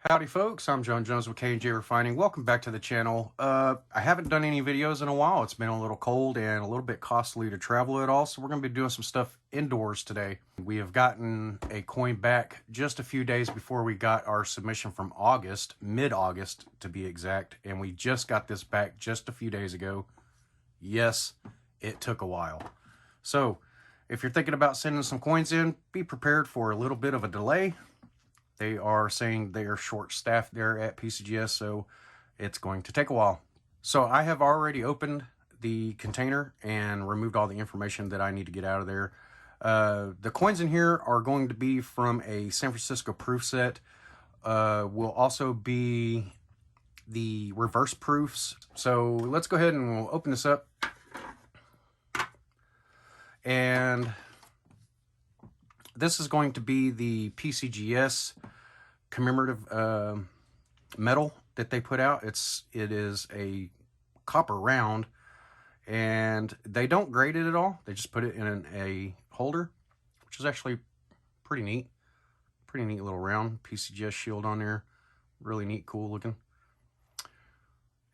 Howdy folks, I'm John Jones with K&J Refining. Welcome back to the channel. I haven't done any videos in a while. It's been a little cold and a little bit costly to travel at all, so we're going to be doing some stuff indoors today. We have gotten a coin back just a few days before we got our submission from August, mid-August to be exact, and we just got this back just a few days ago. Yes, it took a while. So, if you're thinking about sending some coins in, be prepared for a little bit of a delay. They are saying they are short-staffed there at PCGS, so it's going to take a while. So I have already opened the container and removed all the information that I need to get out of there. The coins in here are going to be from a San Francisco proof set. Will also be the reverse proofs. So let's go ahead and we'll open this up. And this is going to be the PCGS commemorative medal that they put out. It is a copper round, and they don't grade it at all. They just put it in a holder, which is actually pretty neat. Pretty neat little round PCGS shield on there. Really neat, cool looking.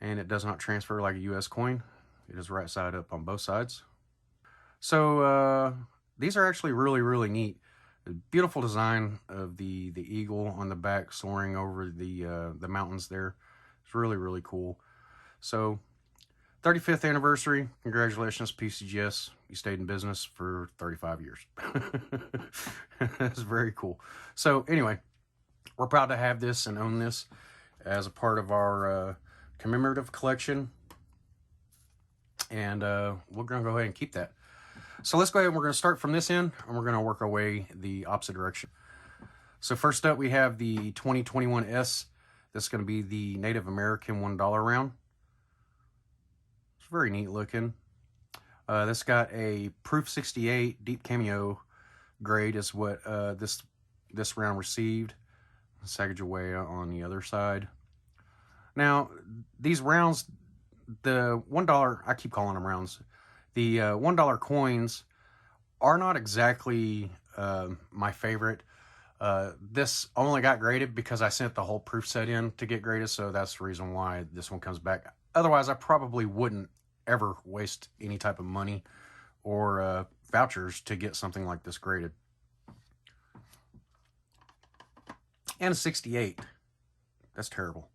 And it does not transfer like a US coin. It is right side up on both sides. So these are actually really neat. The beautiful design of the eagle on the back soaring over the mountains there. It's really cool. So 35th anniversary. Congratulations, PCGS. You stayed in business for 35 years. That's very cool. So anyway, we're proud to have this and own this as a part of our commemorative collection. And we're going to go ahead and keep that. So let's go ahead and we're going to start from this end and we're going to work our way the opposite direction. So first up we have the 2021S. This is going to be the Native American $1 round. It's very neat looking. This got a Proof 68 Deep Cameo grade is what this round received. Sacagawea on the other side. Now these rounds, the $1, I keep calling them rounds. The $1 coins are not exactly my favorite. This only got graded because I sent the whole proof set in to get graded, so that's the reason why this one comes back. Otherwise, I probably wouldn't ever waste any type of money or vouchers to get something like this graded. And a 68. That's terrible,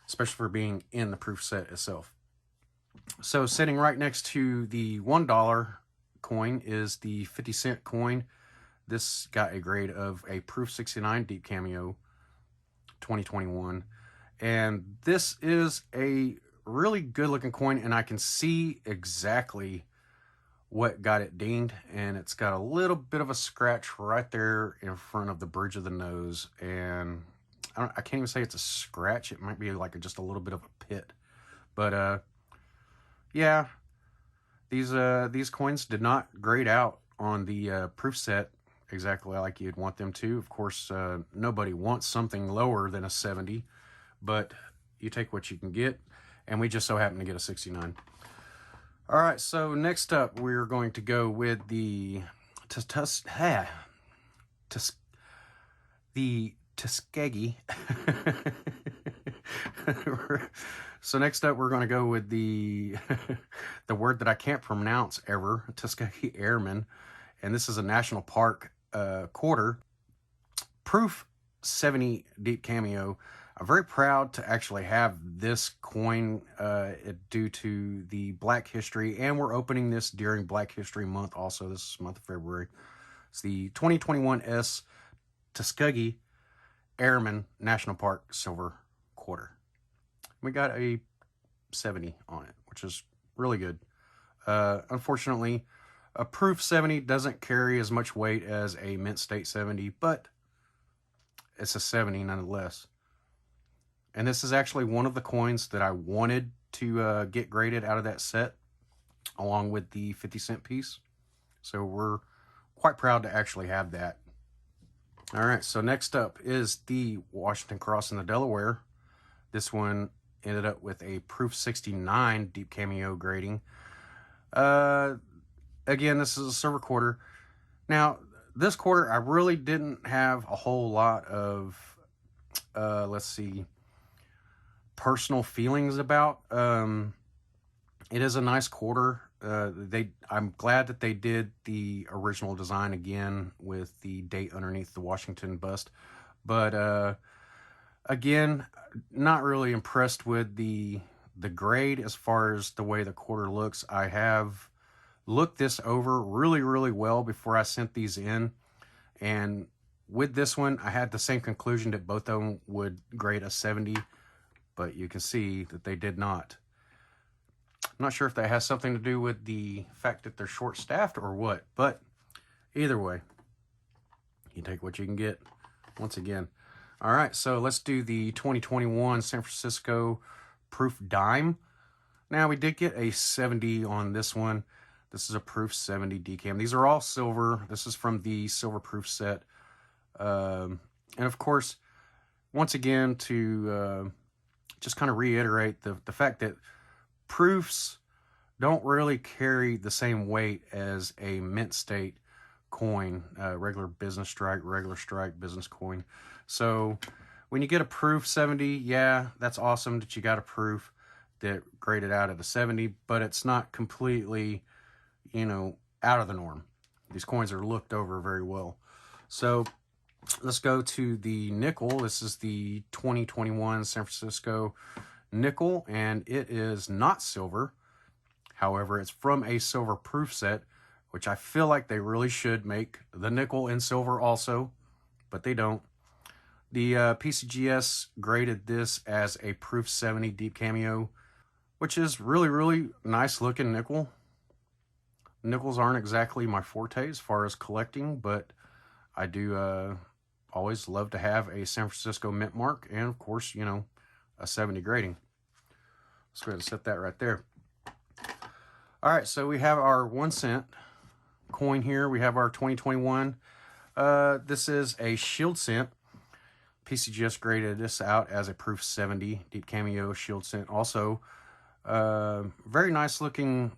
especially for being in the proof set itself. So sitting right next to the $1 coin is the 50-cent coin. This got a grade of a Proof 69 Deep Cameo 2021. And this is a really good looking coin, and I can see exactly what got it dinged. And it's got a little bit of a scratch right there in front of the bridge of the nose. And I can't even say it's a scratch. It might be like just a little bit of a pit. But yeah, these coins did not grade out on the proof set exactly like you'd want them to. Of course, nobody wants something lower than a 70, but you take what you can get, and we just so happen to get a 69. All right, so next up, we're going to go with the Tuskegee. So next up, we're going to go with the the word that I can't pronounce ever, Tuskegee Airmen, and this is a national park quarter, Proof 70 Deep Cameo. I'm very proud to actually have this coin due to the Black History, and we're opening this during Black History Month also, this month of February. It's the 2021S Tuskegee Airmen National Park Silver Quarter. We got a 70 on it, which is really good. Unfortunately, a Proof 70 doesn't carry as much weight as a Mint State 70, but it's a 70 nonetheless. And this is actually one of the coins that I wanted to get graded out of that set, along with the 50-cent piece. So we're quite proud to actually have that. All right, so next up is the Washington Cross in the Delaware. This one ended up with a Proof 69 Deep Cameo grading. Again, this is a silver quarter. Now, this quarter, I really didn't have a whole lot of let's see, personal feelings about. It is a nice quarter. I'm glad that they did the original design again with the date underneath the Washington bust. But again, not really impressed with the grade as far as the way the quarter looks. I have looked this over really, really well before I sent these in. And with this one, I had the same conclusion that both of them would grade a 70, but you can see that they did not. I'm not sure if that has something to do with the fact that they're short-staffed or what, but either way, you take what you can get once again. All right, so let's do the 2021 San Francisco Proof Dime. Now, we did get a 70 on this one. This is a Proof 70 decam. These are all silver. This is from the Silver Proof set. And of course, once again, to just kind of reiterate the fact that proofs don't really carry the same weight as a mint state coin, regular business strike, regular strike, business coin. So when you get a Proof 70, yeah, that's awesome that you got a proof that graded out at a 70, but it's not completely, you know, out of the norm. These coins are looked over very well. So let's go to the nickel. This is the 2021 San Francisco nickel, and it is not silver. However, it's from a Silver Proof set, which I feel like they really should make the nickel in silver also, but they don't. The PCGS graded this as a Proof 70 Deep Cameo, which is really, really nice looking nickel. Nickels aren't exactly my forte as far as collecting, but I do always love to have a San Francisco mint mark, and of course, you know, a 70 grading. Let's go ahead and set that right there. All right, so we have our 1 cent coin here. We have our 2021. This is a Shield Cent. PCGS graded this out as a Proof 70 Deep Cameo Shield Cent. Also, very nice looking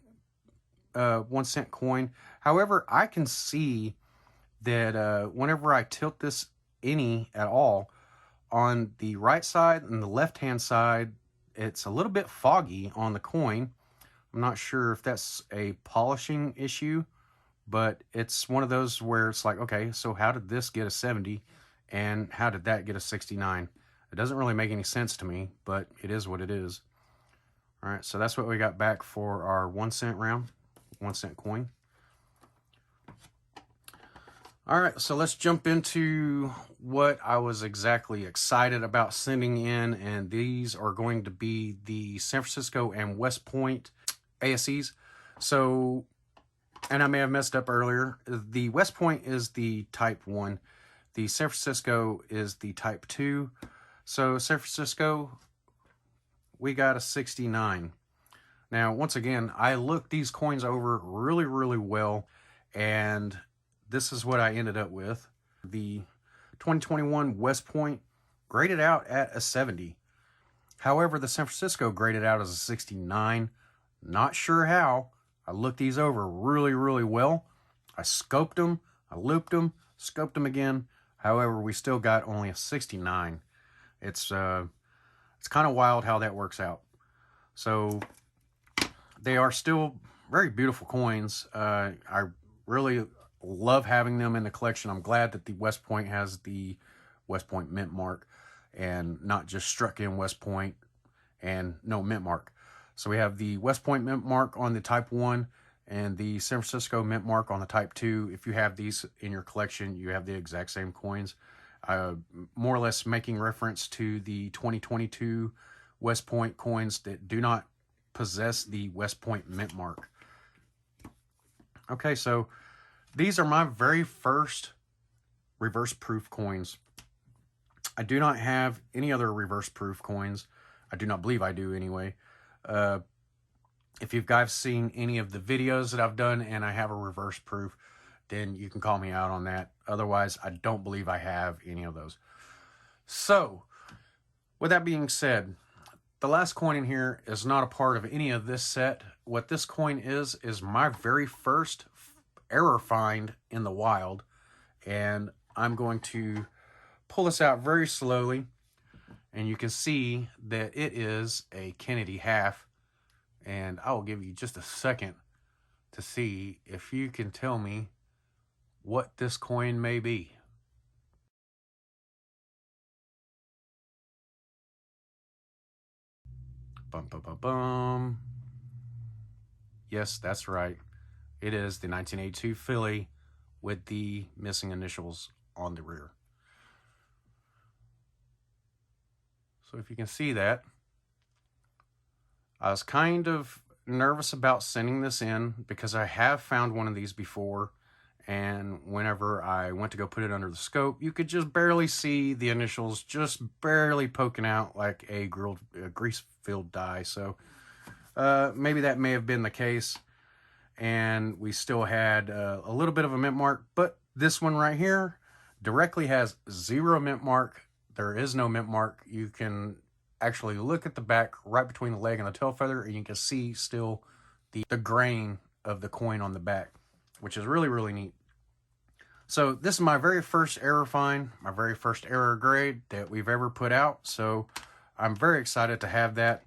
1 cent coin. However, I can see that whenever I tilt this any at all, on the right side and the left hand side, it's a little bit foggy on the coin. I'm not sure if that's a polishing issue, but it's one of those where it's like, okay, so how did this get a 70 and how did that get a 69? It doesn't really make any sense to me, but it is what it is. All right, so that's what we got back for our 1 cent round, 1 cent coin. All right, so let's jump into what I was exactly excited about sending in, and these are going to be the San Francisco and West Point ASEs. So, and I may have messed up earlier, the West Point is the Type 1. The San Francisco is the Type 2. So San Francisco, we got a 69. Now, once again, I looked these coins over really, really well, and this is what I ended up with. The 2021 West Point graded out at a 70. However, the San Francisco graded out as a 69. Not sure how. I looked these over really, really well. I scoped them, I looped them, scoped them again. However, we still got only a 69. It's kind of wild how that works out. So they are still very beautiful coins. I really love having them in the collection. I'm glad that the West Point has the West Point mint mark and not just struck in West Point and no mint mark. So we have the West Point mint mark on the Type 1 and the San Francisco mint mark on the Type 2. If you have these in your collection, you have the exact same coins. More or less making reference to the 2022 West Point coins that do not possess the West Point mint mark. Okay, so these are my very first reverse proof coins. I do not have any other reverse proof coins. I do not believe I do anyway. If you guys seen any of the videos that I've done and I have a reverse proof, then you can call me out on that. Otherwise, I don't believe I have any of those. So, with that being said, the last coin in here is not a part of any of this set. What this coin is my very first error find in the wild. And I'm going to pull this out very slowly. And you can see that it is a Kennedy half. And I will give you just a second to see if you can tell me what this coin may be. Bum, bum, bum, bum. Yes, that's right. It is the 1982 Philly with the missing initials on the rear. So if you can see that, I was kind of nervous about sending this in because I have found one of these before, and whenever I went to go put it under the scope, you could just barely see the initials just barely poking out like a grease-filled die. So maybe that may have been the case, and we still had a little bit of a mint mark, but this one right here directly has 0 mint mark. There is no mint mark. You can actually look at the back right between the leg and the tail feather, and you can see still the grain of the coin on the back, which is really, really neat. So this is my very first error find, my very first error grade that we've ever put out. So I'm very excited to have that.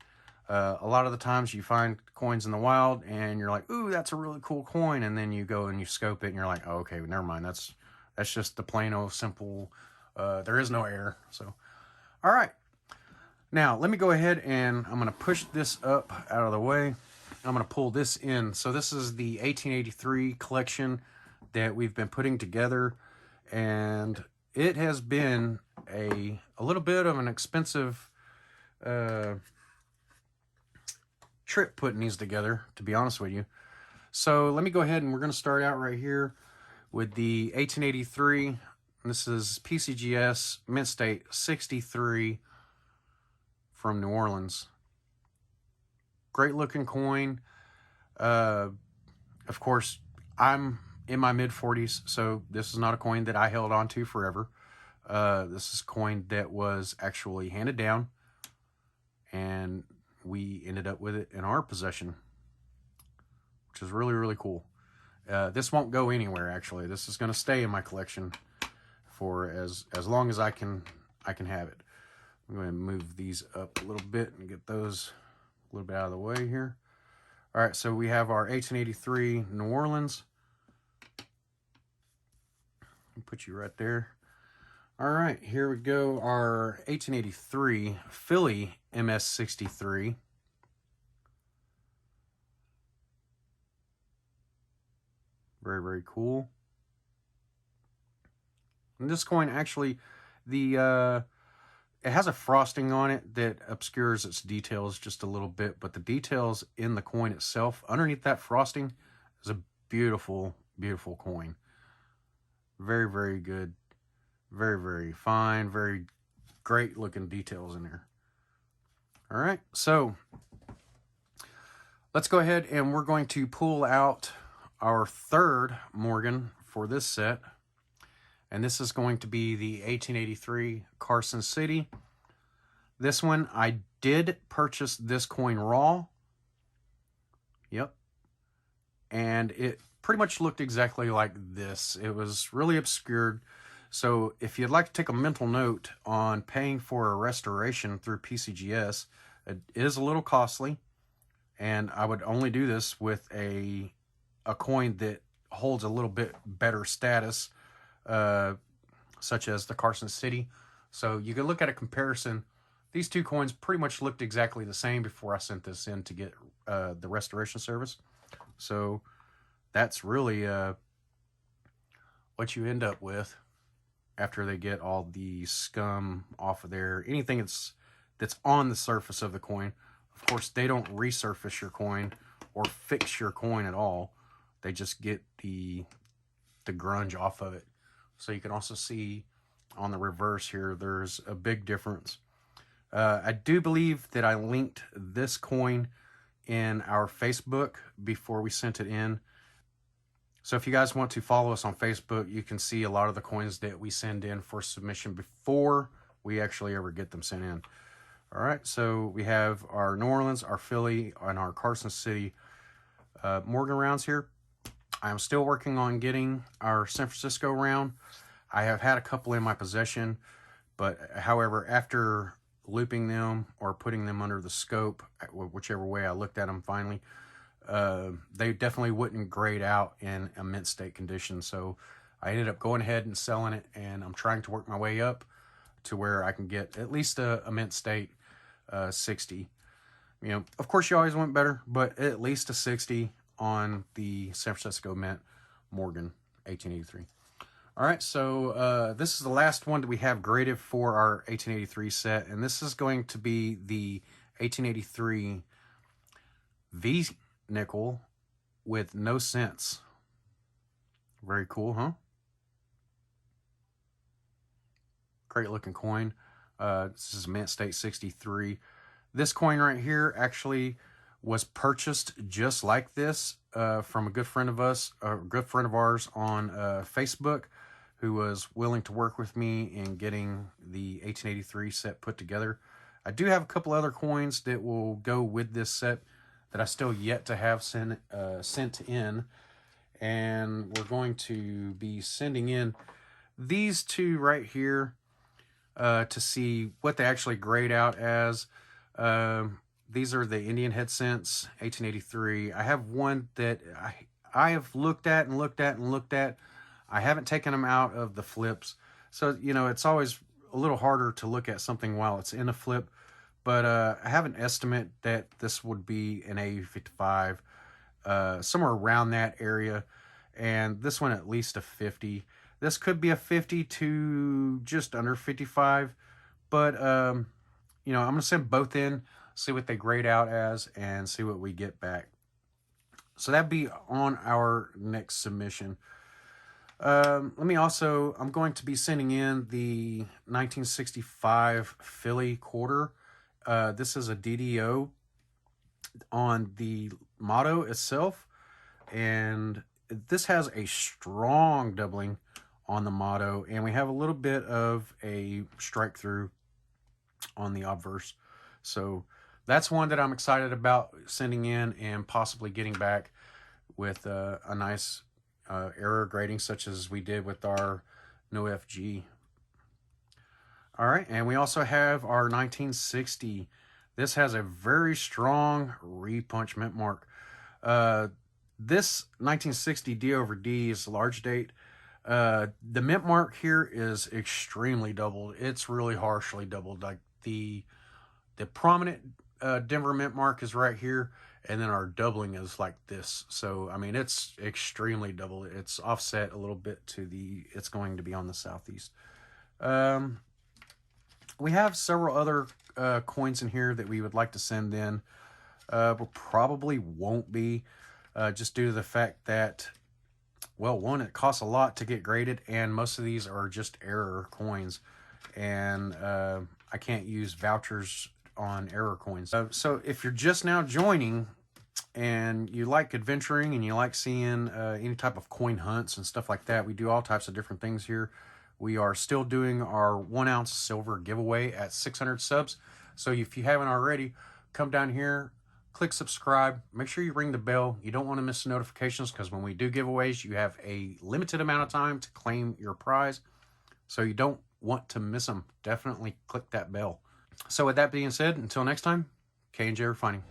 A lot of the times you find coins in the wild and you're like, ooh, that's a really cool coin. And then you go and you scope it and you're like, oh, okay, never mind. That's just the plain old simple, there is no error. So, all right. Now, let me go ahead and I'm going to push this up out of the way. I'm going to pull this in. So this is the 1883 collection that we've been putting together. And it has been a little bit of an expensive trip putting these together, to be honest with you. So let me go ahead and we're going to start out right here with the 1883. This is PCGS Mint State 63 from New Orleans. Great looking coin. Of course, I'm in my mid 40s, so this is not a coin that I held on to forever. This is a coin that was actually handed down, and we ended up with it in our possession, which is really, really cool. This won't go anywhere, actually. This is going to stay in my collection for as long as I can have it. I'm going to move these up a little bit and get those a little bit out of the way here. All right, so we have our 1883 New Orleans. I'll put you right there. All right, here we go. Our 1883 Philly MS63. Very, very cool. And this coin actually, it has a frosting on it that obscures its details just a little bit, but the details in the coin itself, underneath that frosting, is a beautiful, beautiful coin. Very, very good. Very, very fine. Very great looking details in there. All right, so let's go ahead and we're going to pull out our third Morgan for this set. And this is going to be the 1883 Carson City. This one, I did purchase this coin raw. Yep. And it pretty much looked exactly like this. It was really obscured. So if you'd like to take a mental note on paying for a restoration through PCGS, it is a little costly. And I would only do this with a coin that holds a little bit better status, such as the Carson City. So you can look at a comparison. These two coins pretty much looked exactly the same before I sent this in to get the restoration service. So that's really what you end up with after they get all the scum off of there. Anything that's on the surface of the coin. Of course, they don't resurface your coin or fix your coin at all. They just get the grunge off of it. So you can also see on the reverse here, there's a big difference. I do believe that I linked this coin in our Facebook before we sent it in. So if you guys want to follow us on Facebook, you can see a lot of the coins that we send in for submission before we actually ever get them sent in. All right, so we have our New Orleans, our Philly, and our Carson City Morgan rounds here. I'm still working on getting our San Francisco round. I have had a couple in my possession, but however, after looping them or putting them under the scope, whichever way I looked at them finally, they definitely wouldn't grade out in a mint state condition. So I ended up going ahead and selling it, and I'm trying to work my way up to where I can get at least a mint state 60. You know, of course you always want better, but at least a 60 on the San Francisco Mint Morgan 1883. All right, so this is the last one that we have graded for our 1883 set, and this is going to be the 1883 V nickel with no cents. Very cool, huh? Great looking coin. This is Mint State 63. This coin right here actually was purchased just like this from a good friend of ours on Facebook, who was willing to work with me in getting the 1883 set put together. I do have a couple other coins that will go with this set that I still yet to have sent in, and we're going to be sending in these two right here to see what they actually grade out as. These are the Indian Head Cents 1883. I have one that I have looked at and looked at and looked at. I haven't taken them out of the flips. So, you know, it's always a little harder to look at something while it's in a flip. But I have an estimate that this would be an AU55, somewhere around that area. And this one at least a 50. This could be a 50 to just under 55. But, you know, I'm going to send both in, see what they grade out as, and see what we get back. So that'd be on our next submission. I'm going to be sending in the 1965 Philly quarter. This is a DDO on the motto itself, and this has a strong doubling on the motto, and we have a little bit of a strike through on the obverse. So that's one that I'm excited about sending in and possibly getting back with a nice error grading, such as we did with our No FG. All right, and we also have our 1960. This has a very strong repunch mint mark. This 1960 D over D is large date. The mint mark here is extremely doubled. It's really harshly doubled. Like the prominent Denver mint mark is right here, and then our doubling is like this. So I mean, it's extremely double. It's offset a little bit to it's going to be on the southeast. We have several other coins in here that we would like to send in. We probably won't be, just due to the fact that, well, one, it costs a lot to get graded, and most of these are just error coins, and I can't use vouchers on error coins. So if you're just now joining and you like adventuring and you like seeing any type of coin hunts and stuff like that, we do all types of different things here. We are still doing our 1 ounce silver giveaway at 600 subs. So if you haven't already, come down here, click subscribe, make sure you ring the bell. You don't want to miss the notifications, because when we do giveaways, you have a limited amount of time to claim your prize. So you don't want to miss them. Definitely click that bell. So with that being said, until next time, K&J Refining.